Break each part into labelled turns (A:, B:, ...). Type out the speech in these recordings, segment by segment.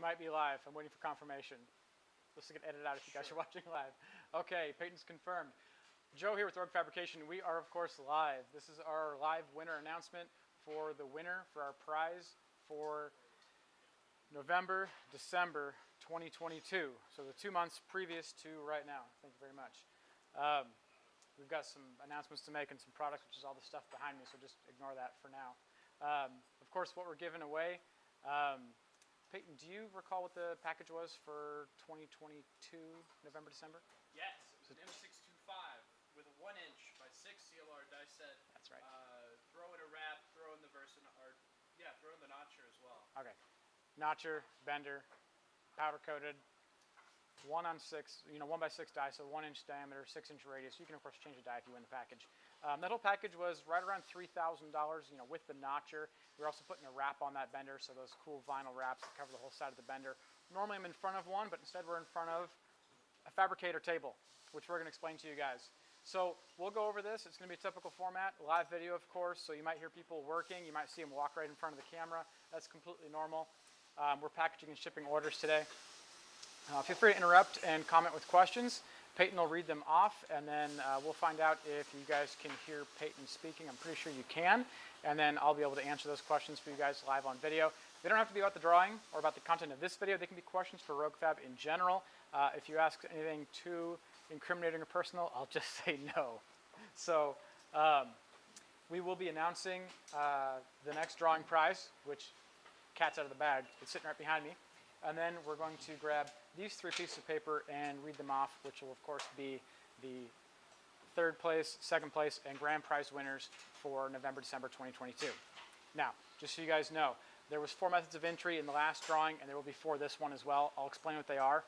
A: might be live. I'm waiting for confirmation. This will get edited out if you guys are watching live. Okay, Peyton's confirmed. Joe here with Rogue Fabrication. We are, of course, live. This is our live winner announcement for the winner for our prize for November, December 2022. So the 2 months previous to right now. Thank you very much. We've got some announcements to make and some products, which is all the stuff behind me, so just ignore that for now. Of course, what we're giving away, Peyton, do you recall what the package was for 2022, November, December?
B: Yes, it was an M625 with a 1-inch by 6 CLR die set.
A: That's right.
B: Throw in a wrap, throw in the throw in the notcher as well.
A: Okay. Notcher, bender, powder coated, 1x6, 1x6 die, so 1-inch diameter, 6-inch radius. You can of course change the die if you win the package. That whole package was right around $3,000, with the notcher. We're also putting a wrap on that bender, so those cool vinyl wraps that cover the whole side of the bender. Normally I'm in front of one, but instead we're in front of a fabricator table, which we're going to explain to you guys. So we'll go over this. It's going to be a typical format, live video of course, so you might hear people working. You might see them walk right in front of the camera. That's completely normal. We're packaging and shipping orders today. Feel free to interrupt and comment with questions. Peyton will read them off, and then we'll find out if you guys can hear Peyton speaking. I'm pretty sure you can, and then I'll be able to answer those questions for you guys live on video. They don't have to be about the drawing or about the content of this video. They can be questions for Rogue Fab in general. If you ask anything too incriminating or personal, I'll just say no. So we will be announcing the next drawing prize, which, cat's out of the bag. It's sitting right behind me. And then we're going to grab these 3 pieces of paper and read them off, which will of course be the 3rd place, 2nd place, and grand prize winners for November, December 2022. Now, just so you guys know, there was 4 methods of entry in the last drawing, and there will be 4 this one as well. I'll explain what they are.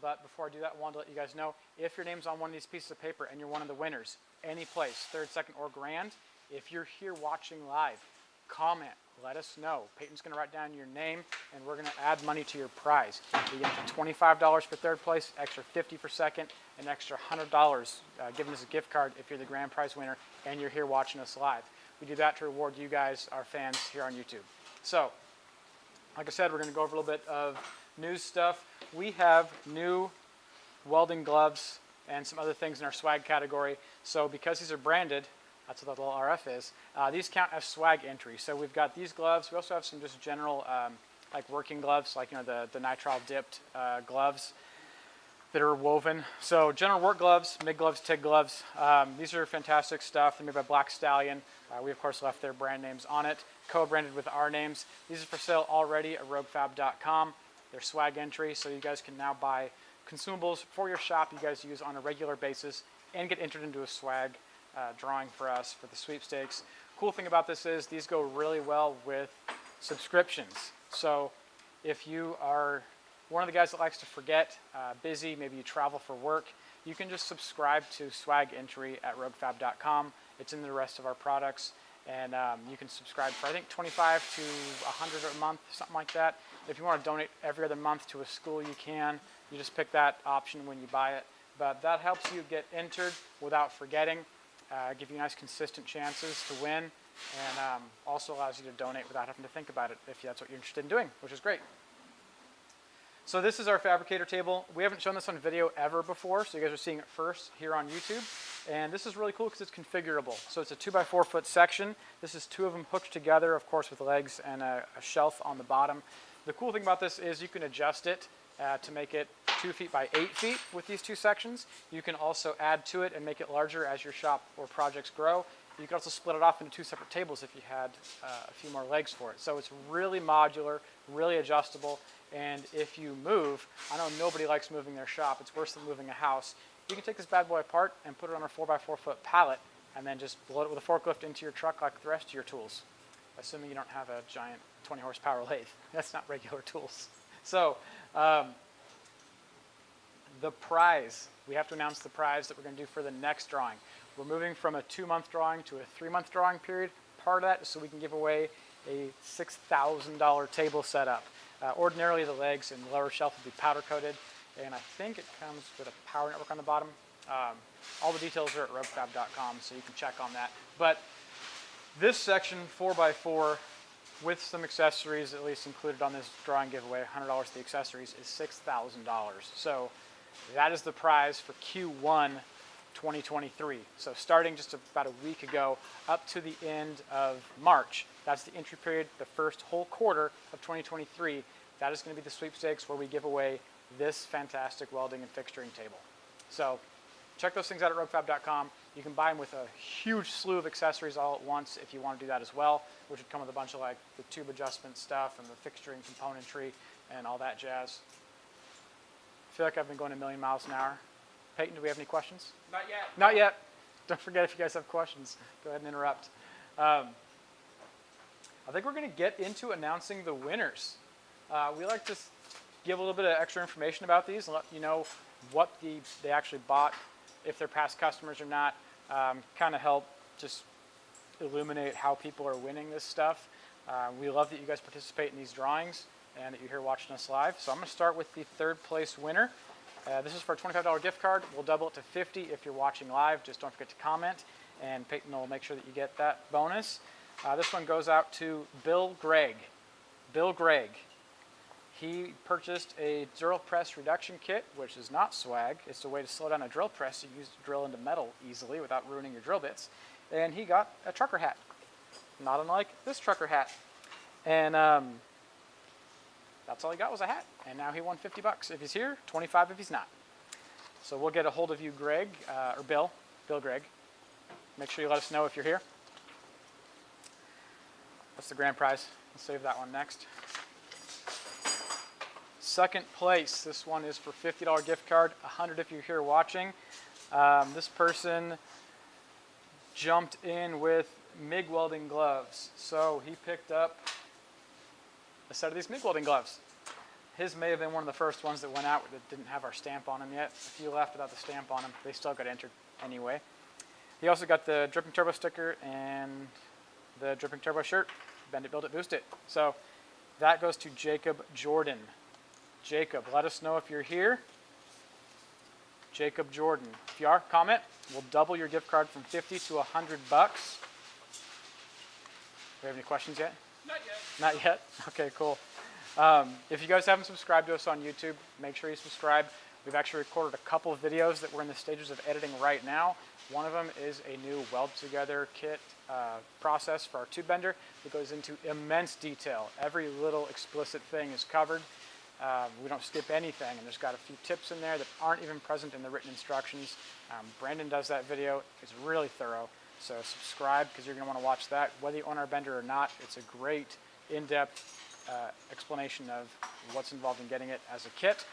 A: But before I do that, I wanted to let you guys know, if your name's on one of these pieces of paper and you're one of the winners, any place, 3rd, 2nd, or grand, if you're here watching live, comment. Let us know. Peyton's going to write down your name, and we're going to add money to your prize. You get $25 for 3rd place, extra $50 for 2nd, and extra $100 giving us a gift card if you're the grand prize winner and you're here watching us live. We do that to reward you guys, our fans here on YouTube. So, like I said, we're going to go over a little bit of news stuff. We have new welding gloves and some other things in our swag category. So because these are branded, that's what the little RF is. These count as swag entry. So we've got these gloves. We also have some just general like working gloves, like the nitrile dipped gloves that are woven. So general work gloves, MIG gloves, TIG gloves. These are fantastic stuff. They're made by Black Stallion. We of course left their brand names on it, co-branded with our names. These are for sale already at roguefab.com. They're swag entry, so you guys can now buy consumables for your shop you guys use on a regular basis and get entered into a swag drawing for us for the sweepstakes. Cool thing about this is these go really well with subscriptions. So if you are one of the guys that likes to forget, busy, maybe you travel for work, you can just subscribe to swag entry at roguefab.com. It's in the rest of our products, and you can subscribe for I think $25 to $100 a month, something like that. If you want to donate every other month to a school, you can. You just pick that option when you buy it. But that helps you get entered without forgetting. Give you nice consistent chances to win, and also allows you to donate without having to think about it if that's what you're interested in doing, which is great. So this is our fabricator table. We haven't shown this on video ever before, so you guys are seeing it first here on YouTube. And this is really cool because it's configurable. So it's a 2x4 foot section. This is 2 of them hooked together, of course, with legs and a shelf on the bottom. The cool thing about this is you can adjust it to make it 2 feet by 8 feet with these 2 sections. You can also add to it and make it larger as your shop or projects grow. You can also split it off into 2 separate tables if you had a few more legs for it. So it's really modular, really adjustable, and if you move, I know nobody likes moving their shop. It's worse than moving a house. You can take this bad boy apart and put it on a 4x4 foot pallet and then just load it with a forklift into your truck like the rest of your tools, assuming you don't have a giant 20 horsepower lathe. That's not regular tools. So the prize, we have to announce the prize that we're going to do for the next drawing. We're moving from a 2-month drawing to a 3-month drawing period. Part of that is so we can give away a $6,000 table setup. Ordinarily the legs and the lower shelf would be powder coated, and I think it comes with a power network on the bottom. All the details are at roguefab.com, so you can check on that. But this section 4x4 with some accessories, at least included on this drawing giveaway, $100 of the accessories is $6,000. So that is the prize for Q1 2023. So starting just about a week ago up to the end of March, that's the entry period, the first whole quarter of 2023. That is going to be the sweepstakes where we give away this fantastic welding and fixturing table. So check those things out at roguefab.com. You can buy them with a huge slew of accessories all at once if you want to do that as well, which would come with a bunch of like the tube adjustment stuff and the fixturing componentry and all that jazz. I feel like I've been going a million miles an hour. Peyton, do we have any questions?
B: Not yet.
A: Not yet. Don't forget, if you guys have questions, go ahead and interrupt. I think we're going to get into announcing the winners. We like to give a little bit of extra information about these and let you know what they actually bought, if they're past customers or not, kind of help just illuminate how people are winning this stuff. We love that you guys participate in these drawings and that you're here watching us live. So I'm going to start with the third place winner. This is for a $25 gift card. We'll double it to $50 if you're watching live. Just don't forget to comment, and Peyton will make sure that you get that bonus. This one goes out to Bill Gregg. Bill Gregg. He purchased a drill press reduction kit, which is not swag. It's a way to slow down a drill press you use to drill into metal easily without ruining your drill bits. And he got a trucker hat, not unlike this trucker hat. And that's all he got was a hat. And now he won $50 if he's here, $25 if he's not. So we'll get a hold of you, Greg, or Bill Gregg. Make sure you let us know if you're here. What's the grand prize? We'll save that one next. Second place, this one is for $50 gift card, $100 if you're here watching. This person jumped in with MIG welding gloves. So he picked up a set of these MIG welding gloves. His may have been one of the first ones that went out that didn't have our stamp on them yet. If you left without the stamp on them, they still got entered anyway. He also got the Dripping Turbo sticker and the Dripping Turbo shirt, Bend It, Build It, Boost It. So that goes to Jacob Jordan. Jacob, let us know if you're here. Jacob Jordan. If you are, comment. We'll double your gift card from $50 to $100. Do we have any questions yet?
B: Not yet.
A: Not yet? Okay, cool. If you guys haven't subscribed to us on YouTube, make sure you subscribe. We've actually recorded a couple of videos that we're in the stages of editing right now. One of them is a new weld together kit process for our tube bender that goes into immense detail. Every little explicit thing is covered. We don't skip anything, and there's got a few tips in there that aren't even present in the written instructions. Brandon does that video. It's really thorough. So subscribe because you're going to want to watch that. Whether you own our bender or not, it's a great in-depth explanation of what's involved in getting it as a kit.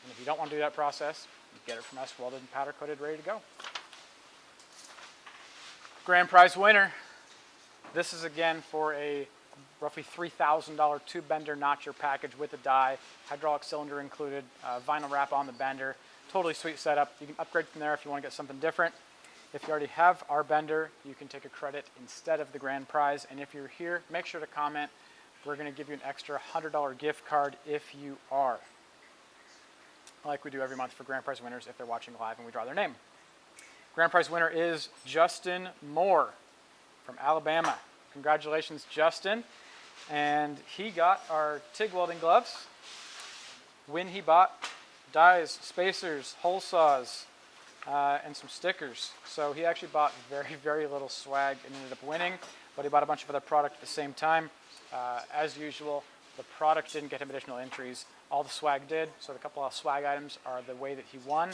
A: And if you don't want to do that process, you get it from us welded and powder coated, ready to go. Grand prize winner. This is again for a roughly $3,000 tube bender notcher package with a die, hydraulic cylinder included, vinyl wrap on the bender. Totally sweet setup. You can upgrade from there if you want to get something different. If you already have our bender, you can take a credit instead of the grand prize. And if you're here, make sure to comment. We're going to give you an extra $100 gift card if you are, like we do every month for grand prize winners if they're watching live and we draw their name. Grand prize winner is Justin Moore from Alabama. Congratulations, Justin. And he got our TIG welding gloves when he bought dies, spacers, hole saws, and some stickers. So he actually bought very, very little swag and ended up winning, but he bought a bunch of other product at the same time. As usual, the product didn't get him additional entries. All the swag did, so the couple of swag items are the way that he won.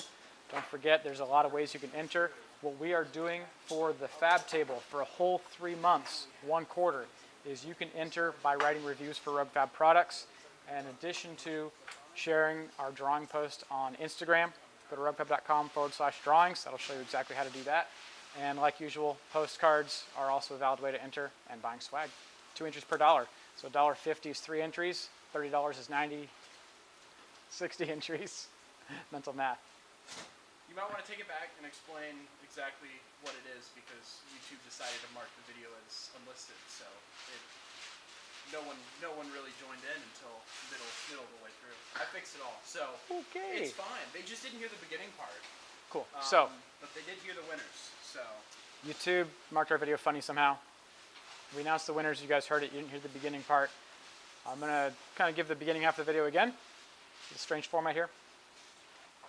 A: Don't forget, there's a lot of ways you can enter. What we are doing for the Fab Table for a whole 3 months, 1 quarter, is you can enter by writing reviews for Rogue Fab products. In addition to sharing our drawing post on Instagram, go to roguefab.com/drawings. That'll show you exactly how to do that. And like usual, postcards are also a valid way to enter, and buying swag. 2 entries per dollar. So $1.50 is 3 entries, $30 is 90, 60 entries. Mental math.
B: You might want to take it back and explain exactly what it is because YouTube decided to mark the video as unlisted, so no one really joined in until middle of the way through. I fixed it all, so
A: okay.
B: It's fine. They just didn't hear the beginning part.
A: Cool.
B: But they did hear the winners. So
A: YouTube marked our video funny somehow. We announced the winners. You guys heard it. You didn't hear the beginning part. I'm going to kind of give the beginning half of the video again. It's a strange format here.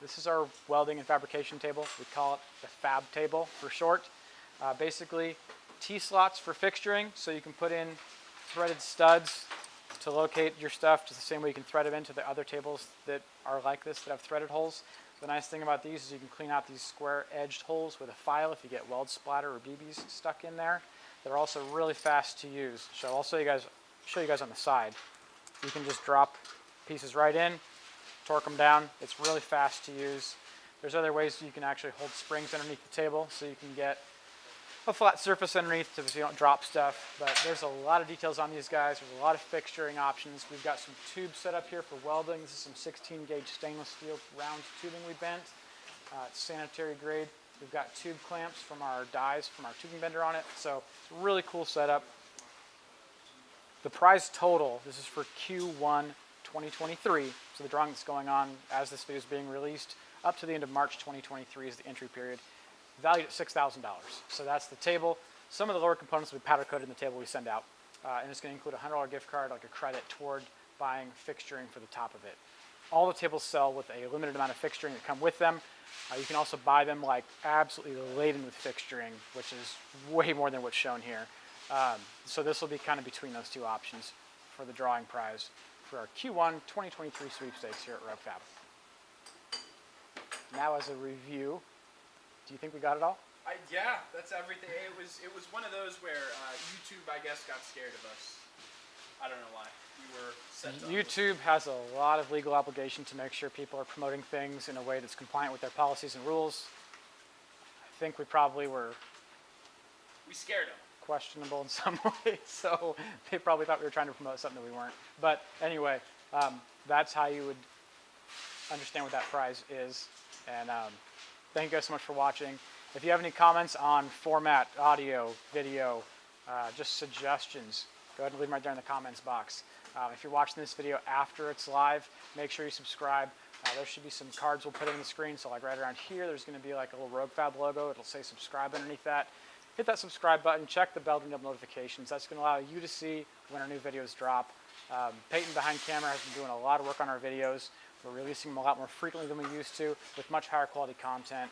A: This is our welding and fabrication table. We call it the fab table for short. Basically, T-slots for fixturing, so you can put in threaded studs to locate your stuff just the same way you can thread it into the other tables that are like this that have threaded holes. The nice thing about these is you can clean out these square-edged holes with a file if you get weld splatter or BBs stuck in there. They're also really fast to use. So I'll show you guys on the side. You can just drop pieces right in, torque them down. It's really fast to use. There's other ways you can actually hold springs underneath the table so you can get a flat surface underneath so you don't drop stuff. But there's a lot of details on these guys. There's a lot of fixturing options. We've got some tubes set up here for welding. This is some 16 gauge stainless steel round tubing we bent. It's sanitary grade. We've got tube clamps from our dies from our tubing bender on it. So it's a really cool setup. The prize total, this is for Q1 2023. So the drawing that's going on as this video is being released up to the end of March 2023 is the entry period. Valued at $6,000. So that's the table. Some of the lower components will be powder coated in the table we send out. And it's going to include a $100 gift card, like a credit toward buying fixturing for the top of it. All the tables sell with a limited amount of fixturing that come with them. You can also buy them like absolutely laden with fixturing, which is way more than what's shown here. So this will be kind of between those two options for the drawing prize for our Q1 2023 sweepstakes here at Rogue Fab. Now as a review, do you think we got it all?
B: Yeah, that's everything. It was one of those where YouTube, I guess, got scared of us. I don't know why. We were set up.
A: YouTube has a lot of legal obligation to make sure people are promoting things in a way that's compliant with their policies and rules. I think we probably were
B: We scared them.
A: questionable in some ways, so they probably thought we were trying to promote something that we weren't. But anyway, that's how you would understand what that prize is. And thank you guys so much for watching. If you have any comments on format, audio, video, just suggestions, go ahead and leave them right there in the comments box. If you're watching this video after it's live, make sure you subscribe. There should be some cards we'll put in the screen. So like right around here, there's going to be like a little Rogue Fab logo. It'll say subscribe underneath that. Hit that subscribe button. Check the bell to enable notifications. That's going to allow you to see when our new videos drop. Peyton behind camera has been doing a lot of work on our videos. We're releasing them a lot more frequently than we used to with much higher quality content.